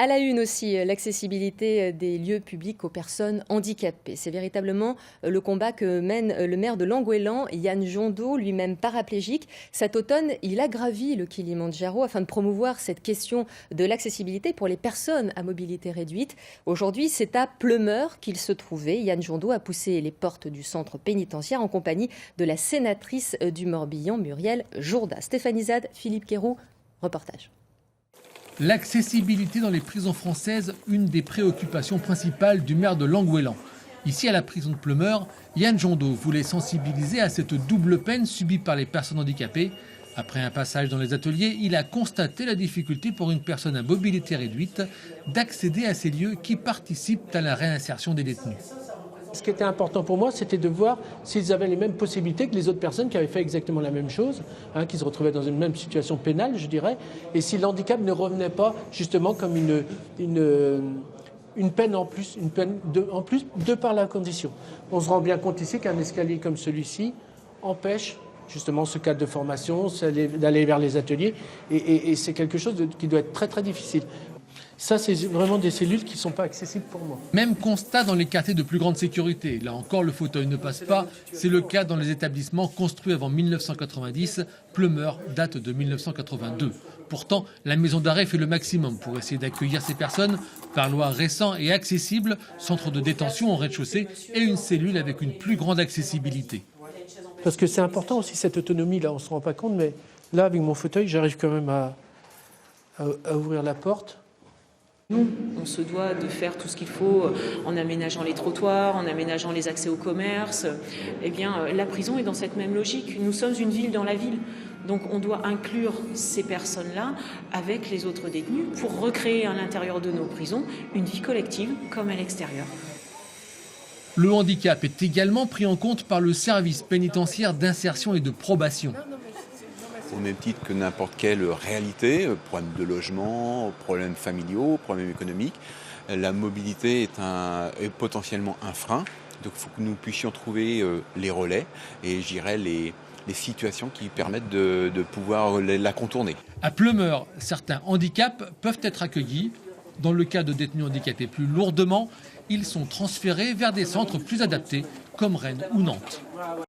À la une aussi, l'accessibilité des lieux publics aux personnes handicapées. C'est véritablement le combat que mène le maire de Langoélan, Yann Jondeau, lui-même paraplégique. Cet automne, il a gravi le Kilimandjaro afin de promouvoir cette question de l'accessibilité pour les personnes à mobilité réduite. Aujourd'hui, c'est à Pleumeur qu'il se trouvait. Yann Jondeau a poussé les portes du centre pénitentiaire en compagnie de la sénatrice du Morbihan, Muriel Jourda. Stéphanie Zad, Philippe Quéroux, reportage. L'accessibilité dans les prisons françaises, une des préoccupations principales du maire de Langoélan. Ici, à la prison de Pleumeur, Yann Jondeau voulait sensibiliser à cette double peine subie par les personnes handicapées. Après un passage dans les ateliers, il a constaté la difficulté pour une personne à mobilité réduite d'accéder à ces lieux qui participent à la réinsertion des détenus. Ce qui était important pour moi, c'était de voir s'ils avaient les mêmes possibilités que les autres personnes qui avaient fait exactement la même chose, qui se retrouvaient dans une même situation pénale, je dirais, et si l'handicap ne revenait pas justement comme une peine en plus, de par la condition. On se rend bien compte ici qu'un escalier comme celui-ci empêche justement ce cadre de formation, d'aller vers les ateliers, et c'est quelque chose qui doit être très très difficile. Ça, c'est vraiment des cellules qui ne sont pas accessibles pour moi. Même constat dans les quartiers de plus grande sécurité. Là encore, le fauteuil ne passe pas. C'est le cas dans les établissements construits avant 1990. Pleumeur date de 1982. Pourtant, la maison d'arrêt fait le maximum pour essayer d'accueillir ces personnes. Parloir récent et accessible, centre de détention au rez-de-chaussée et une cellule avec une plus grande accessibilité. Parce que c'est important aussi cette autonomie, là on ne se rend pas compte, mais là avec mon fauteuil, j'arrive quand même à ouvrir la porte. Nous, on se doit de faire tout ce qu'il faut en aménageant les trottoirs, en aménageant les accès au commerce. Eh bien, la prison est dans cette même logique. Nous sommes une ville dans la ville. Donc on doit inclure ces personnes-là avec les autres détenus pour recréer à l'intérieur de nos prisons une vie collective comme à l'extérieur. Le handicap est également pris en compte par le service pénitentiaire d'insertion et de probation. Au même titre que n'importe quelle réalité, problème de logement, problèmes familiaux, problèmes économiques, la mobilité est potentiellement un frein. Donc il faut que nous puissions trouver les relais et je dirais les situations qui permettent de pouvoir la contourner. À Pleumeur, certains handicaps peuvent être accueillis. Dans le cas de détenus handicapés plus lourdement, ils sont transférés vers des centres plus adaptés comme Rennes ou Nantes.